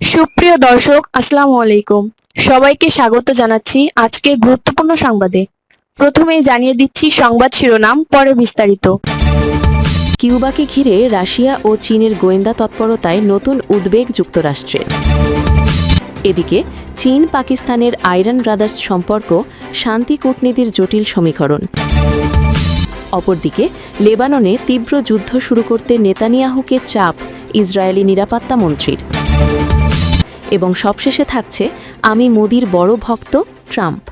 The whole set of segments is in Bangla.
সুপ্রিয় দর্শক, আসসালামু আলাইকুম। সবাইকে স্বাগত জানাচ্ছি আজকের গুরুত্বপূর্ণ সংবাদে। প্রথমেই জানিয়ে দিচ্ছি সংবাদ শিরোনাম, পরে বিস্তারিত। কিউবাকে ঘিরে রাশিয়া ও চীনের গোয়েন্দা তৎপরতায় নতুন উদ্বেগ যুক্তরাষ্ট্রের। এদিকে চীন পাকিস্তানের আইরন ব্রাদার্স সম্পর্ক শান্তি কূটনীতির জটিল সমীকরণ। অপরদিকে লেবাননে তীব্র যুদ্ধ শুরু করতে নেতানিয়াহুকে চাপ ইসরায়েলি নিরাপত্তা মন্ত্রীর। এবং সবশেষে থাকছে আমি মোদির বড় ভক্ত ট্রাম্প।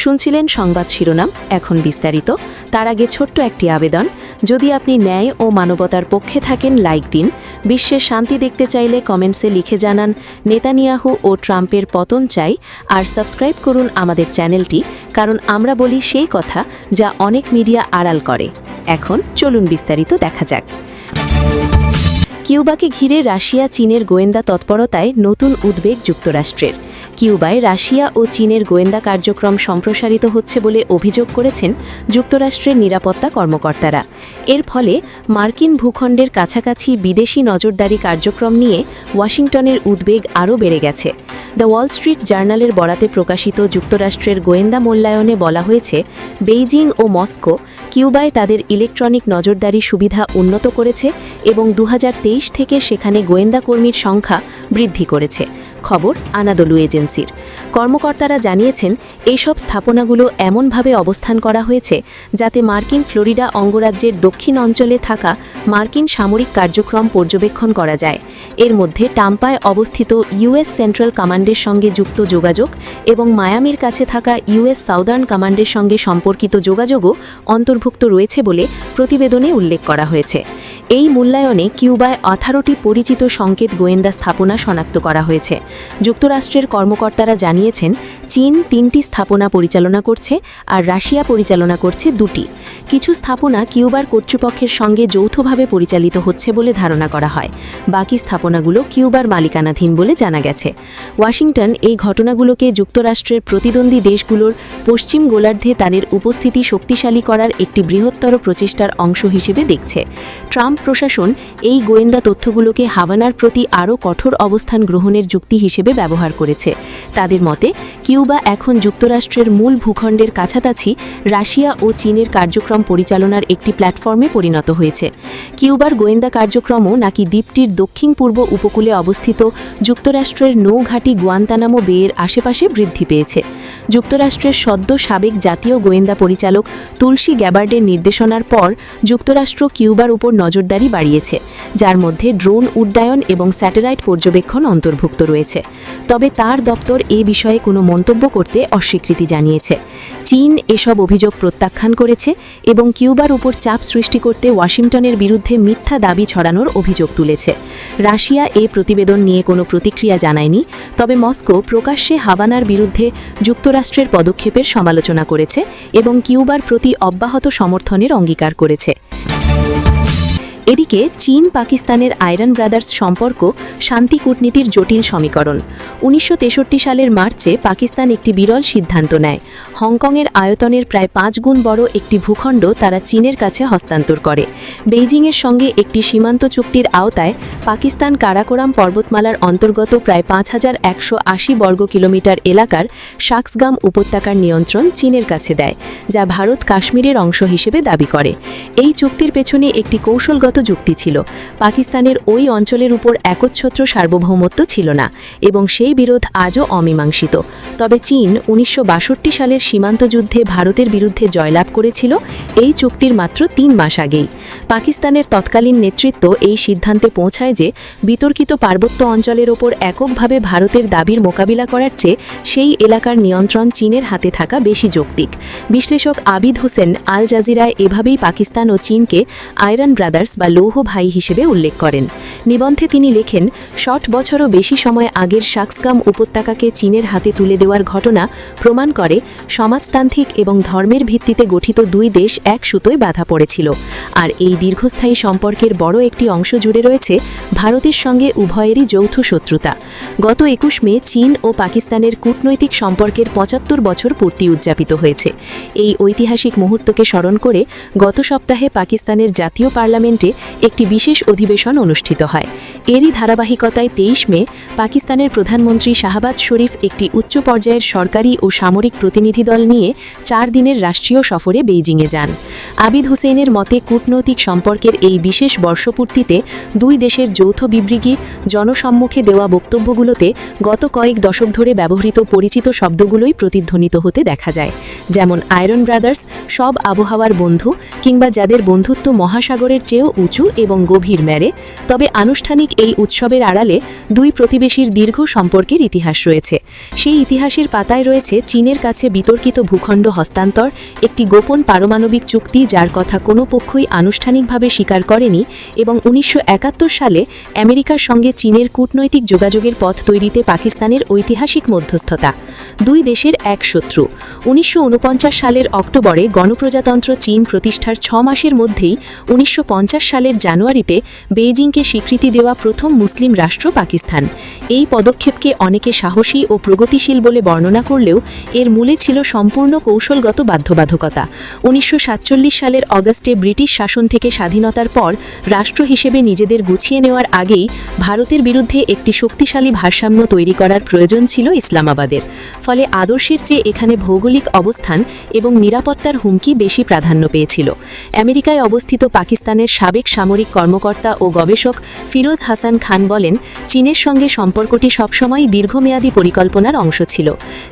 শুনছিলেন সংবাদ শিরোনাম, এখন বিস্তারিত। তার আগে ছোট্ট একটি আবেদন, যদি আপনি ন্যায় ও মানবতার পক্ষে থাকেন লাইক দিন, বিশ্বের শান্তি দেখতে চাইলে কমেন্টসে লিখে জানান নেতানিয়াহু ও ট্রাম্পের পতন চাই, আর সাবস্ক্রাইব করুন আমাদের চ্যানেলটি, কারণ আমরা বলি সেই কথা যা অনেক মিডিয়া আড়াল করে। এখন চলুন বিস্তারিত দেখা যাক। কিউবাকে ঘিরে রাশিয়া চীনের গোয়েন্দা তৎপরতায় নতুন উদ্বেগ যুক্তরাষ্ট্রের। কিউবায় রাশিয়া ও চীনের গোয়েন্দা কার্যক্রম সম্প্রসারিত হচ্ছে বলে অভিযোগ করেছেন যুক্তরাষ্ট্রের নিরাপত্তা কর্মকর্তারা। এর ফলে মার্কিন ভূখণ্ডের কাছাকাছি বিদেশি নজরদারি কার্যক্রম নিয়ে ওয়াশিংটনের উদ্বেগ আরও বেড়ে গেছে। দ্য ওয়াল স্ট্রিট জার্নালের বরাতে প্রকাশিত যুক্তরাষ্ট্রের গোয়েন্দা মূল্যায়নে বলা হয়েছে, বেইজিং ও মস্কো কিউবায় তাদের ইলেকট্রনিক নজরদারি সুবিধা উন্নত করেছে এবং 2023 থেকে সেখানে গোয়েন্দা কর্মীর সংখ্যা বৃদ্ধি করেছে। খবর আনাদোলু এজেন্সির। কর্মকর্তারা জানিয়েছেন, এইসব স্থাপনাগুলো এমনভাবে অবস্থান করা হয়েছে যাতে মার্কিন ফ্লোরিডা অঙ্গরাজ্যের দক্ষিণ অঞ্চলে থাকা মার্কিন সামরিক কার্যক্রম পর্যবেক্ষণ করা যায়। এর মধ্যে টাম্পায় অবস্থিত ইউএস সেন্ট্রাল কমান্ডের সঙ্গে যুক্ত যোগাযোগ এবং মায়ামির কাছে থাকা ইউএস সাউদার্ন কমান্ডের সঙ্গে সম্পর্কিত যোগাযোগও অন্তর্ভুক্ত রয়েছে বলে প্রতিবেদনে উল্লেখ করা হয়েছে। এই মূল্যায়নে কিউবায় 18টি পরিচিত সংকেত গোয়েন্দা স্থাপনা শনাক্ত করা হয়েছে। যুক্তরাষ্ট্রের কর্মকর্তারা জানিয়েছেন, চীন 3টি স্থাপনা পরিচালনা করছে আর রাশিয়া পরিচালনা করছে 2টি। কিছু স্থাপনা কিউবার কর্তৃপক্ষের সঙ্গে যৌথভাবে পরিচালিত হচ্ছে বলে ধারণা করা হয়। বাকি স্থাপনাগুলো কিউবার মালিকানাধীন বলে জানা গেছে। ওয়াশিংটন এই ঘটনাগুলোকে যুক্তরাষ্ট্রের প্রতিদ্বন্দ্বী দেশগুলোর পশ্চিম গোলার্ধে তাদের উপস্থিতি শক্তিশালী করার একটি বৃহত্তর প্রচেষ্টার অংশ হিসেবে দেখছে। ট্রাম্প প্রশাসন এই গোয়েন্দা তথ্যগুলোকে হাভানার প্রতি আরও কঠোর অবস্থান গ্রহণের যুক্তি হিসেবে ব্যবহার করেছে। তাদের মতে, কিউবা এখন যুক্তরাষ্ট্রের মূল ভূখণ্ডের কাছাকাছি রাশিয়া ও চীনের কার্যক্রম পরিচালনার একটি প্ল্যাটফর্মে পরিণত হয়েছে। কিউবার গোয়েন্দা কার্যক্রমও নাকি দ্বীপটির দক্ষিণ পূর্ব উপকূলে অবস্থিত যুক্তরাষ্ট্রের নৌঘাঁটি গুয়ান্তানামো বেয়ের আশেপাশে বৃদ্ধি পেয়েছে। যুক্তরাষ্ট্রের সদ্য সাবেক জাতীয় গোয়েন্দা পরিচালক তুলসী গ্যাবার্ডের নির্দেশনার পর যুক্তরাষ্ট্র কিউবার উপর নজরদারি বাড়িয়েছে, যার মধ্যে ড্রোন উড্ডয়ন এবং স্যাটেলাইট পর্যবেক্ষণ অন্তর্ভুক্ত রয়েছে। তবে তার দপ্তর এ বিষয়ে কোনো মন্তব্য করতে অস্বীকৃতি জানিয়েছে। চীন এসব অভিযোগ প্রত্যাখ্যান করেছে এবং কিউবার উপর চাপ সৃষ্টি করতে ওয়াশিংটনের বিরুদ্ধে মিথ্যা দাবি ছড়ানোর অভিযোগ তুলেছে। রাশিয়া এই প্রতিবেদন নিয়ে কোনো প্রতিক্রিয়া জানায়নি, তবে মস্কো প্রকাশ্যে হাভানার বিরুদ্ধে যুক্তরাষ্ট্রের পদক্ষেপের সমালোচনা করেছে এবং কিউবার প্রতি অব্যাহত সমর্থনের অঙ্গীকার করেছে। এদিকে চীন পাকিস্তানের আইরন ব্রাদার্স সম্পর্ক শান্তি কূটনীতির জটিল সমীকরণ। 1963 সালের মার্চে পাকিস্তান একটি বিরল সিদ্ধান্ত নেয়। হংকংয়ের আয়তনের প্রায় 5 গুণ বড় একটি ভূখণ্ড তারা চীনের কাছে হস্তান্তর করে। বেইজিংয়ের সঙ্গে একটি সীমান্ত চুক্তির আওতায় পাকিস্তান কারাকোরাম পর্বতমালার অন্তর্গত প্রায় 5180 বর্গ কিলোমিটার এলাকার শাক্সগাম উপত্যকার নিয়ন্ত্রণ চীনের কাছে দেয়, যা ভারত কাশ্মীরের অংশ হিসেবে দাবি করে। এই চুক্তির পেছনে একটি কৌশলগত যুক্তি ছিল। পাকিস্তানের ওই অঞ্চলের উপর একচ্ছত্র সার্বভৌমত্ব ছিল না এবং সেই বিরোধ আজও অমীমাংসিত। তবে চীন 1962 সালের সীমান্ত যুদ্ধে ভারতের বিরুদ্ধে জয়লাভ করেছিল এই চুক্তির মাত্র 3 মাস আগেই। পাকিস্তানের তৎকালীন নেতৃত্ব এই সিদ্ধান্তে পৌঁছায় যে বিতর্কিত পার্বত্য অঞ্চলের ওপর এককভাবে ভারতের দাবির মোকাবিলা করার চেয়ে সেই এলাকার নিয়ন্ত্রণ চীনের হাতে থাকা বেশি যৌক্তিক। বিশ্লেষক আবিদ হোসেন আল জাজিরায় এভাবেই পাকিস্তান ও চীনকে আয়রন ব্রাদার্স বা লৌহ ভাই হিসেবে উল্লেখ করেন। নিবন্ধে তিনি লেখেন, 60 বছরও বেশি সময় আগের শাক্সগাম উপত্যকাকে চীনের হাতে তুলে দেওয়ার ঘটনা প্রমাণ করে সমাজতান্ত্রিক এবং ধর্মের ভিত্তিতে গঠিত দুই দেশ এক সুতোয় বাঁধা পড়েছিল। আর এই দীর্ঘস্থায়ী সম্পর্কের বড় একটি অংশ জুড়ে রয়েছে ভারতের সঙ্গে উভয়েরই যৌথ শত্রুতা। গত 21 মে চীন ও পাকিস্তানের কূটনৈতিক সম্পর্কের 75 বছর পূর্তি উদযাপিত হয়েছে। এই ঐতিহাসিক মুহূর্তকে স্মরণ করে গত সপ্তাহে পাকিস্তানের জাতীয় পার্লামেন্টে একটি বিশেষ অধিবেশন অনুষ্ঠিত হয়। এরই ধারাবাহিকতায় 23 মে পাকিস্তানের প্রধানমন্ত্রী শাহবাজ শরীফ একটি উচ্চ পর্যায়ের সরকারি ও সামরিক প্রতিনিধি দল নিয়ে 4 দিনের রাষ্ট্রীয় সফরে বেইজিংয়ে যান। আবিদ হুসেইনের মতে কূটনৈতিক সম্পর্কের এই বিশেষ বর্ষপূর্তিতে দুই দেশের যৌথ বিবৃতি জনসম্মুখে দেওয়া বক্তব্যগুলোতে গত কয়েক দশক ধরে ব্যবহৃত পরিচিত শব্দগুলোই প্রতিধ্বনিত হতে দেখা যায়, যেমন আয়রন ব্রাদার্স, সব আবহাওয়ার বন্ধু, কিংবা যাদের বন্ধুত্ব মহাসাগরের চেয়েও উঁচু এবং গভীর মেরে। তবে আনুষ্ঠানিক এই উৎসবের আড়ালে দুই প্রতিবেশীর দীর্ঘ সম্পর্কের ইতিহাস রয়েছে। সেই ইতিহাসের পাতায় রয়েছে চীনের কাছে বিতর্কিত ভূখণ্ড হস্তান্তর, একটি গোপন পারমাণবিক চুক্তি যার কথা কোনো পক্ষই আনুষ্ঠানিকভাবে স্বীকার করেনি, এবং 1971 সালে আমেরিকার সঙ্গে চীনের কূটনৈতিক যোগাযোগের পথ তৈরিতে পাকিস্তানের ঐতিহাসিক মধ্যস্থতা। দুই দেশের এক শত্রু। 1949 সালের অক্টোবরে গণপ্রজাতন্ত্র চীন প্রতিষ্ঠার 6 মাসের মধ্যেই 1950 সালের জানুয়ারিতে বেইজিংকে স্বীকৃতি দেওয়া প্রথম মুসলিম রাষ্ট্র পাকিস্তান। এই পদক্ষেপকে অনেকে সাহসী ও প্রগতিশীল বলে বর্ণনা করলেও এর মূলে ছিল সম্পূর্ণ কৌশলগত বাধ্যবাধকতা। 1947 সালের অগাস্টে ব্রিটিশ শাসন থেকে স্বাধীনতার পর রাষ্ট্র হিসেবে নিজেদের গুছিয়ে নেওয়ার আগেই ভারতের বিরুদ্ধে একটি শক্তিশালী ভারসাম্য তৈরি করার প্রয়োজন ছিল ইসলামাবাদের। ফলে আদর্শের চেয়ে এখানে ভৌগোলিক অবস্থান এবং নিরাপত্তার হুমকি বেশি প্রাধান্য পেয়েছিল। আমেরিকায় অবস্থিত পাকিস্তানের সাবেক সামরিক কর্মকর্তা ও গবেষক ফিরোজ হাসান খান বলেন, চীনের সঙ্গে সম্পর্কটি সবসময় দীর্ঘমেয়াদী পরিকল্পনার অংশ ছিল।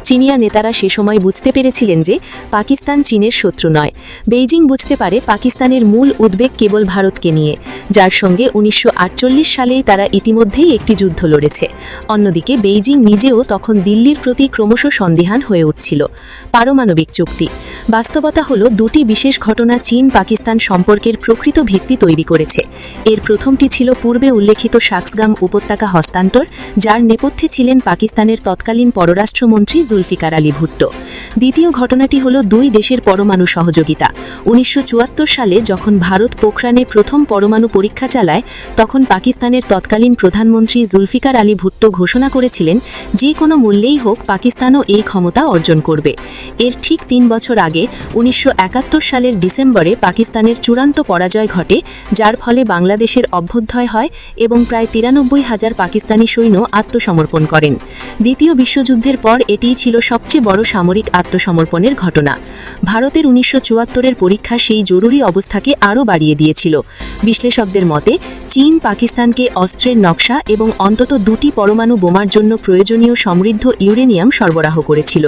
চীনিয়া নেতারা সে সময় বুঝতে পেরেছিলেন যে পাকিস্তান চীনের শত্রু নয়। বেইজিং বুঝতে পারে পাকিস্তানের মূল উদ্বেগ কেবল ভারতকে নিয়ে, যার সঙ্গে 1948 সালেই তারা ইতিমধ্যেই একটি যুদ্ধ লড়েছে। অন্যদিকে বেইজিং নিজেও তখন দিল্লির প্রতি ক্রমশ সন্দিহান হয়ে উঠছিল। পারমাণবিক চুক্তি। বাস্তবতা হলো দুটি বিশেষ ঘটনা চীন পাকিস্তান সম্পর্কের প্রকৃত ভিত্তি তৈরি করেছে। এর প্রথমটি ছিল পূর্বে উল্লেখিত শাক্সগাম উপত্যকা হস্তান্তর, যার নেপথ্যে ছিলেন পাকিস্তানের তৎকালীন পররাষ্ট্রমন্ত্রী জুলফিকার আলী ভুট্টো। দ্বিতীয় ঘটনাটি হল দুই দেশের পরমাণু সহযোগিতা। 1974 সালে যখন ভারত পোখরানে প্রথম পরমাণু পরীক্ষা চালায়, তখন পাকিস্তানের তৎকালীন প্রধানমন্ত্রী জুলফিকার আলী ভুট্টো ঘোষণা করেছিলেন যে কোনো মূল্যেই হোক পাকিস্তানও এই ক্ষমতা অর্জন করবে। এর ঠিক 3 বছর আগে 1971 সালের ডিসেম্বরে পাকিস্তানের চূড়ান্ত পরাজয় ঘটে, যার ফলে বাংলাদেশের অভ্যুদয় হয় এবং প্রায় 93,000 পাকিস্তানি সৈন্য আত্মসমর্পণ করেন। দ্বিতীয় বিশ্বযুদ্ধের পর এটিই ছিল সবচেয়ে বড় সামরিক আত্মসমর্পণের ঘটনা। ভারতের 1974-এর পরীক্ষা সেই জরুরি অবস্থাকে আরও বাড়িয়ে দিয়েছিল। বিশ্লেষকদের মতে চীন পাকিস্তানকে অস্ত্রের নকশা এবং অন্তত 2টি পরমাণু বোমার জন্য প্রয়োজনীয় সমৃদ্ধ ইউরেনিয়াম সরবরাহ করেছিল।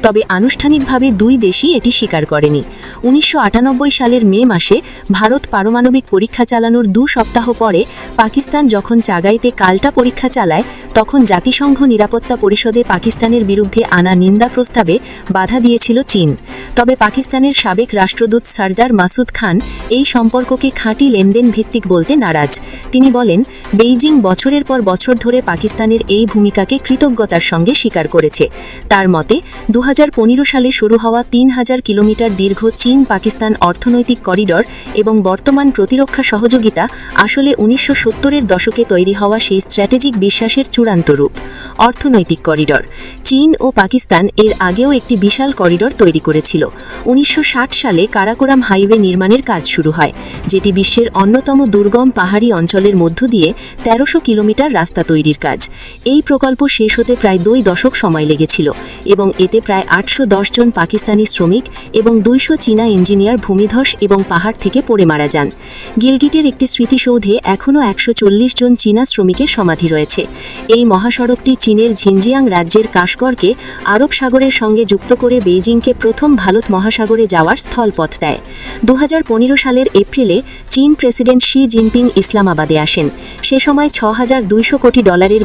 তবে আনুষ্ঠানিকভাবে দুই দেশই এটি স্বীকার করেনি। 1998 সালের মে মাসে ভারত পারমাণবিক পরীক্ষা চালানোর 2 সপ্তাহ পরে পাকিস্তান যখন চাগাইতে পাল্টা পরীক্ষা চালায়, তখন জাতিসংঘ নিরাপত্তা পরিষদে পাকিস্তানের বিরুদ্ধে আনা নিন্দা প্রস্তাবে বাধা দিয়েছিল চীন। তবে পাকিস্তানের সাবেক রাষ্ট্রদূত সরদার মাসুদ খান এই সম্পর্ককে খাঁটি লেনদেন ভিত্তিক বলতে নারাজ। তিনি বলেন, বেইজিং বছরের পর বছর ধরে পাকিস্তানের এই ভূমিকাকে কৃতজ্ঞতার সঙ্গে স্বীকার করেছে। তার মতে 2015 সালে শুরু হওয়া 3000 কিলোমিটার দীর্ঘ চীন পাকিস্তান অর্থনৈতিক করিডর এবং বর্তমান প্রতিরক্ষা সহযোগিতা আসলে 1970-এর দশকে তৈরি হওয়া সেই স্ট্র্যাটেজিক বিশ্বাসের চূড়ান্ত রূপ। অর্থনৈতিক করিডর। চীন ও পাকিস্তান এর আগেও একটি বিশাল করিডর তৈরি করেছিল। 1960 সালে কারাকোরাম হাইওয়ে নির্মাণের কাজ শুরু হয়, যেটি বিশ্বের অন্যতম দুর্গম পাহাড়ি অঞ্চলের মধ্য দিয়ে 1300 কিলোমিটার রাস্তা তৈরির কাজ। এই প্রকল্প শেষ হতে প্রায় 2 দশক সময় লেগেছিল এবং এতে প্রায় 810 জন পাকিস্তানি শ্রমিক এবং 200 চীনা ইঞ্জিনিয়ার ভূমিধস এবং পাহাড় থেকে পড়ে মারা যান। গিলগিটের একটি স্মৃতিসৌধে এখনও 140 জন চীনা শ্রমিকের সমাধি রয়েছে। এই মহাসড়কটি চীনের ঝিনজিয়াং রাজ্যের কাশগড়কে আরব সাগরের সঙ্গে যুক্ত করে বেইজিংকে প্রথম ভারত মহাসাগরে যাওয়ার স্থলপথ দেয়। 2015 সালের এপ্রিলে চীন প্রেসিডেন্ট শি জিনপিং ইসলামাবাদে আসেন। সে সময় $6,200 কোটি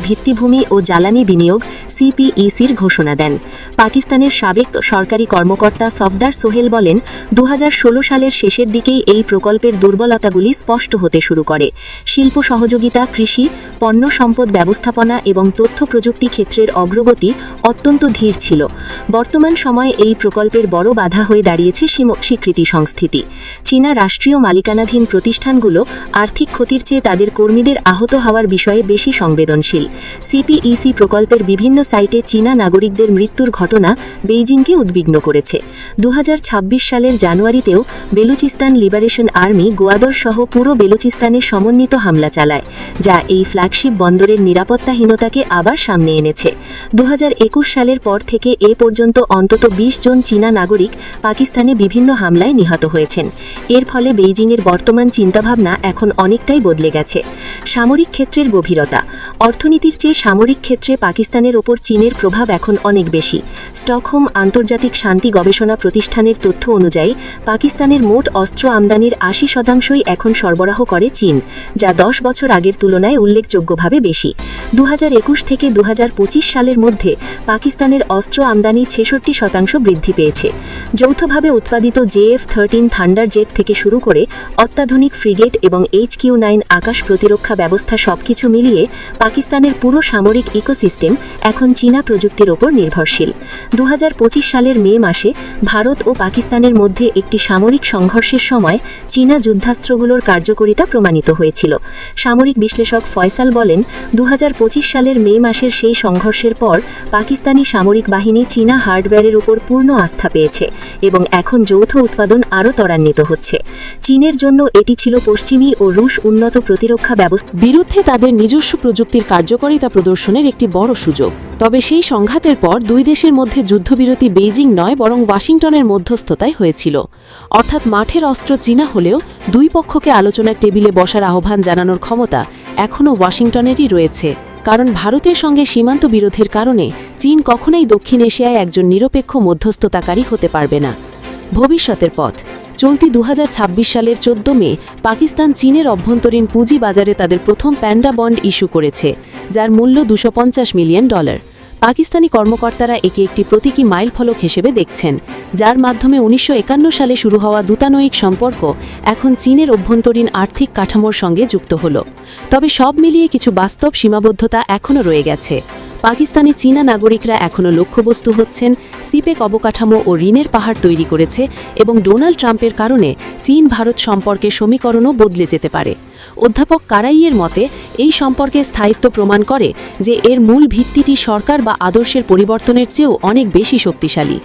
ভিত্তিভূমি ও জ্বালানি বিনিয়োগ CPECর ঘোষণা দেন। পাকিস্তানের সাবেক সরকারি কর্মকর্তা সফদার সোহেল বলেন, 2016 সালের শেষের দিকেই এই প্রকল্পের দুর্বলতাগুলি স্পষ্ট হতে শুরু করে। শিল্প সহযোগিতা, কৃষি, পণ্য সম্পদ ব্যবস্থাপনা এবং তথ্য প্রযুক্তি ক্ষেত্রের অগ্রগতি অত্যন্ত ধীর ছিল। বর্তমান সময়ে এই প্রকল্পের বড় বাধা হয়ে দাঁড়িয়েছে স্বীকৃতি সংস্থিতি। চীনা রাষ্ট্রীয় মালিকানাধীন প্রতিষ্ঠানগুলো আর্থিক ক্ষতির চেয়ে তাদের কর্মীদের আহত হওয়ার বিষয়ে বেশি সংবেদনশীল। সিপিইসি প্রকল্পের বিভিন্ন সাইটে চীনা নাগরিকদের মৃত্যুর ঘটনা বেইজিংকে উদ্বিগ্ন করেছে। 2026 সালের জানুয়ারিতেও বেলুচিস্তান লিবারেশন আর্মি গোয়াদর সহ পুরো বেলুচিস্তানে সমন্বিত হামলা চালায়, যা এই ফ্ল্যাগশিপ বন্দরের নিরাপত্তাহীনতাকে আবার সামনে এনেছে। 2021 সালের পর থেকে এ পর্যন্ত অন্তত 20 জন চীনা নাগরিক পাকিস্তানে বিভিন্ন হামলায় নিহত হয়েছেন। এর ফলে বেইজিংয়ের বর্তমান চিন্তাভাবনা এখন অনেকটাই বদলে গেছে। সামরিক ক্ষেত্রের গভীরতা। অর্থনীতির চেয়ে সামরিক ক্ষেত্রে পাকিস্তানের ওপর চীনের প্রভাব এখন অনেক বেশি। স্টকহোম আন্তর্জাতিক শান্তি গবেষণা প্রতিষ্ঠানের তথ্য অনুযায়ী পাকিস্তানের মোট অস্ত্র আমদানির 80% এখন সরবরাহ করে চীন, যা 10 বছর আগের তুলনায় উল্লেখযোগ্যভাবে বেশি। 2021 থেকে 2025 সালের মধ্যে পাকিস্তানের অস্ত্র আমদানি 66% বৃদ্ধি পেয়েছে। যৌথভাবে উৎপাদিত JF-13 থান্ডার জেট থেকে শুরু করে অত্যাধুনিক ফ্রিগেট এবং HQ-9 আকাশ প্রতিরক্ষা ব্যবস্থা সবকিছু মিলিয়ে পাকিস্তানের পুরো সামরিক ইকোসিস্টেম এখন চীনা প্রযুক্তির ওপর নির্ভরশীল। 2025 সালের মে মাসে ভারত ও পাকিস্তানের মধ্যে একটি সামরিক সংঘর্ষের সময় চীনা যুদ্ধাস্ত্রগুলোর কার্যকারিতা প্রমাণিত হয়েছিল। সামরিক বিশ্লেষক ফয়সাল বলেন, 2025 সালের মে মাসের সেই সংঘর্ষের পর পাকিস্তানি সামরিক বাহিনী চীনা হার্ডওয়্যারের উপর পূর্ণ আস্থা পেয়েছে এবং এখন যৌথ উৎপাদন আরও ত্বরান্বিত হচ্ছে। চীনের জন্য এটি ছিল পশ্চিমী ও রুশ উন্নত প্রতিরক্ষা ব্যবস্থা বিরুদ্ধে তাদের নিজস্ব প্রযুক্তির কার্যকারিতা প্রদর্শনের একটি বড় সুযোগ। তবে সেই সংঘাতের পর দুই দেশের মধ্যে যুদ্ধবিরতি বেইজিং নয় বরং ওয়াশিংটনের মধ্যস্থতায় হয়েছিল। অর্থাৎ মাঠের অস্ত্র চীনা হলেও দুই পক্ষকে আলোচনার টেবিলে বসার আহ্বান জানানোর ক্ষমতা এখনও ওয়াশিংটনেরই রয়েছে। কারণ ভারতের সঙ্গে সীমান্ত বিরোধের কারণে চীন কখনোই দক্ষিণ এশিয়ায় একজন নিরপেক্ষ মধ্যস্থতাকারী হতে পারবে না। ভবিষ্যতের পথ। চলতি 2026 সালের 14 মে পাকিস্তান চীনের অভ্যন্তরীণ পুঁজি বাজারে তাদের প্রথম প্যান্ডা বন্ড ইস্যু করেছে, যার মূল্য $250 মিলিয়ন। পাকিস্তানি কর্মকর্তারা একে একটি প্রতীকী মাইলফলক হিসেবে দেখছেন, যার মাধ্যমে 1951 সালে শুরু হওয়া দূতানৈক সম্পর্ক এখন চীনের অভ্যন্তরীণ আর্থিক কাঠামোর সঙ্গে যুক্ত হল। তবে সব মিলিয়ে কিছু বাস্তব সীমাবদ্ধতা এখনও রয়ে গেছে। পাকিস্তানি চীনা নাগরিকরা এখনও লক্ষ্যবস্তু হচ্ছেন। সিপেক অবকাঠামো ও ঋণের পাহাড় তৈরি করেছে এবং ডোনাল্ড ট্রাম্পের কারণে চীন ভারত সম্পর্কের সমীকরণও বদলে যেতে পারে। অধ্যাপক কারাইয়ের মতে এই সম্পর্কের স্থায়িত্ব প্রমাণ করে যে এর মূল ভিত্তিটি সরকার বা আদর্শের পরিবর্তনের চেয়েও অনেক বেশি শক্তিশালী।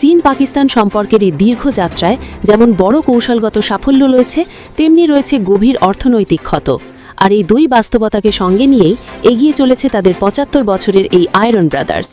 চীন পাকিস্তান সম্পর্কের এই দীর্ঘ যাত্রায় যেমন বড় কৌশলগত সাফল্য রয়েছে, তেমনি রয়েছে গভীর অর্থনৈতিক ক্ষত। আর এই দুই বাস্তবতাকে সঙ্গে নিয়েই এগিয়ে চলেছে তাদের 75 বছরের এই আয়রন ব্রাদার্স।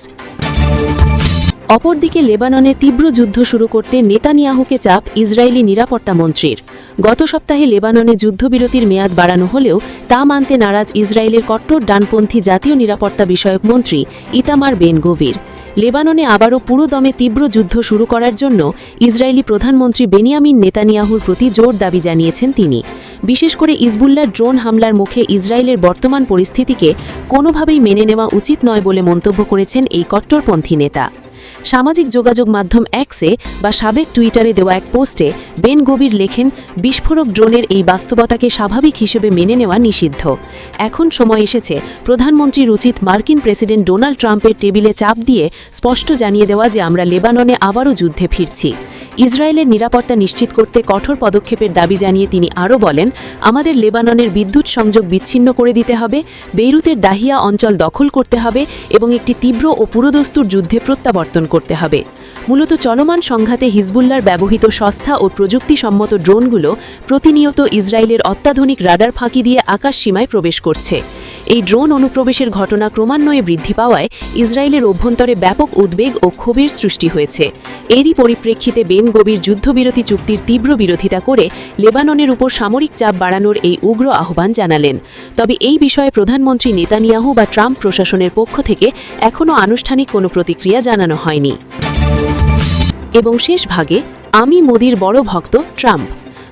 অপরদিকে লেবাননে তীব্র যুদ্ধ শুরু করতে নেতানিয়াহুকে চাপ ইসরায়েলি নিরাপত্তা মন্ত্রীর। গত সপ্তাহে লেবাননে যুদ্ধবিরতির মেয়াদ বাড়ানো হলেও তা মানতে নারাজ ইসরায়েলের কট্টর ডানপন্থী জাতীয় নিরাপত্তা বিষয়ক মন্ত্রী ইতামার বেন গভির। লেবাননে আবারও পুরোদমে তীব্র যুদ্ধ শুরু করার জন্য ইসরায়েলি প্রধানমন্ত্রী বেনিয়ামিন নেতানিয়াহুর প্রতি জোর দাবি জানিয়েছেন তিনি। বিশেষ করে হিজবুল্লাহর ড্রোন হামলার মুখে ইসরায়েলের বর্তমান পরিস্থিতিকে কোনোভাবেই মেনে নেওয়া উচিত নয় বলে মন্তব্য করেছেন এই কট্টরপন্থী নেতা। সামাজিক যোগাযোগ মাধ্যম এক্সে বা সাবেক টুইটারে দেওয়া এক পোস্টে বেন গভির লেখেন, বিস্ফোরক ড্রোনের এই বাস্তবতাকে স্বাভাবিক হিসেবে মেনে নেওয়া নিষিদ্ধ। এখন সময় এসেছে প্রধানমন্ত্রীর উচিত মার্কিন প্রেসিডেন্ট ডোনাল্ড ট্রাম্পের টেবিলে চাপ দিয়ে স্পষ্ট জানিয়ে দেওয়া যে আমরা লেবাননে আবারও যুদ্ধে ফিরছি। ইসরায়েলের নিরাপত্তা নিশ্চিত করতে কঠোর পদক্ষেপের দাবি জানিয়ে তিনি আরও বলেন, আমাদের লেবাননের বিদ্যুৎ সংযোগ বিচ্ছিন্ন করে দিতে হবে, বেইরুতের দাহিয়া অঞ্চল দখল করতে হবে এবং একটি তীব্র ও পুরোদস্তুর যুদ্ধে প্রত্যাবর্তন করতে হবে। মূলত চলমান সংঘাতে হিজবুল্লাহর ব্যবহৃত সস্তা ও প্রযুক্তিসম্মত ড্রোনগুলো প্রতিনিয়ত ইসরায়েলের অত্যাধুনিক রাডার ফাঁকি দিয়ে আকাশ সীমায় প্রবেশ করছে। এই ড্রোন অনুপ্রবেশের ঘটনা ক্রমান্বয়ে বৃদ্ধি পাওয়ায় ইসরায়েলের অভ্যন্তরে ব্যাপক উদ্বেগ ও ক্ষোভের সৃষ্টি হয়েছে। এরই পরিপ্রেক্ষিতে বেন গভির যুদ্ধবিরতি চুক্তির তীব্র বিরোধিতা করে লেবাননের উপর সামরিক চাপ বাড়ানোর এই উগ্র আহ্বান জানালেন। তবে এই বিষয়ে প্রধানমন্ত্রী নেতানিয়াহু বা ট্রাম্প প্রশাসনের পক্ষ থেকে এখনও আনুষ্ঠানিক কোনো প্রতিক্রিয়া জানানো হয়নি। এবং শেষ ভাগে, আমি মোদির বড় ভক্ত ট্রাম্প।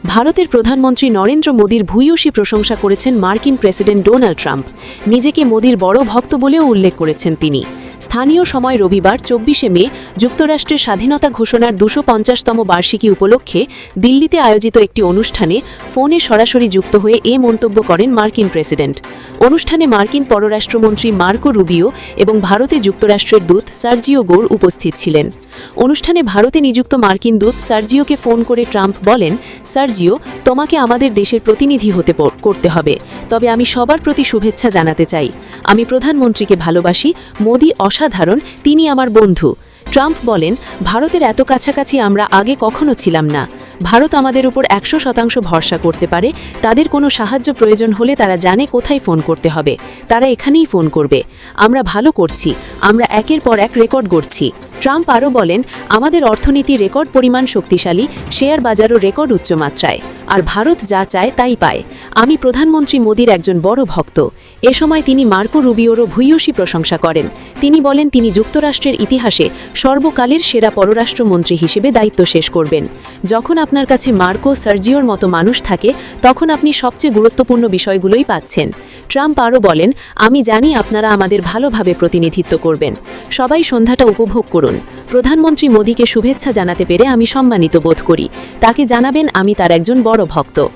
ভারতের প্রধানমন্ত্রী নরেন্দ্র মোদির ভূয়সী প্রশংসা করেছেন মার্কিন প্রেসিডেন্ট ডোনাল্ড ট্রাম্প। নিজেকে মোদির বড় ভক্ত বলেও উল্লেখ করেছেন তিনি। স্থানীয় সময় রবিবার ২৪শে মে যুক্তরাষ্ট্রের স্বাধীনতা ঘোষণার ২৫০তম বার্ষিকী উপলক্ষে দিল্লিতে আয়োজিত একটি অনুষ্ঠানে ফোনে সরাসরি যুক্ত হয়ে এ মন্তব্য করেন মার্কিন প্রেসিডেন্ট। অনুষ্ঠানে মার্কিন পররাষ্ট্রমন্ত্রী মার্কো রুবিও এবং ভারতে যুক্তরাষ্ট্রের দূত সার্জিও গোর উপস্থিত ছিলেন। অনুষ্ঠানে ভারতে নিযুক্ত মার্কিন দূত সার্জিওকে ফোন করে ট্রাম্প বলেন, সার্জিও, তোমাকে আমাদের দেশের প্রতিনিধি করতে হবে, তবে আমি সবার প্রতি শুভেচ্ছা জানাতে চাই। আমি প্রধানমন্ত্রীকে ভালোবাসি, মোদি অসাধারণ, তিনি আমার বন্ধু। ট্রাম্প বলেন, ভারতের এত কাছাকাছি আমরা আগে কখনো ছিলাম না। ভারত আমাদের উপর ১০০% ভরসা করতে পারে। তাদের কোনো সাহায্য প্রয়োজন হলে তারা জানে কোথায় ফোন করতে হবে, তারা এখানেই ফোন করবে। আমরা ভালো করছি, আমরা একের পর এক রেকর্ড গড়ছি। ট্রাম্প আরও বলেন, আমাদের অর্থনীতি রেকর্ড পরিমাণ শক্তিশালী, শেয়ার বাজারও রেকর্ড উচ্চমাত্রায়, আর ভারত যা চায় তাই পায়। আমি প্রধানমন্ত্রী মোদির একজন বড় ভক্ত। এ সময় তিনি মার্কো রুবিওরও ভূয়সী প্রশংসা করেন। তিনি বলেন, তিনি যুক্তরাষ্ট্রের ইতিহাসে সর্বকালের সেরা পররাষ্ট্রমন্ত্রী হিসেবে দায়িত্ব শেষ করবেন। যখন আপনার কাছে মার্কো, সার্জিওর মতো মানুষ থাকে, তখন আপনি সবচেয়ে গুরুত্বপূর্ণ বিষয়গুলোই পাচ্ছেন। ট্রাম্প আরও বলেন, আমি জানি আপনারা আমাদের ভালোভাবে প্রতিনিধিত্ব করবেন। সবাই সন্ধ্যাটা উপভোগ করুন। প্রধানমন্ত্রী মোদিকে শুভেচ্ছা জানাতে পেরে আমি সম্মানিত বোধ করি। তাকে জানাবেন আমি তার একজন বড় ভক্ত।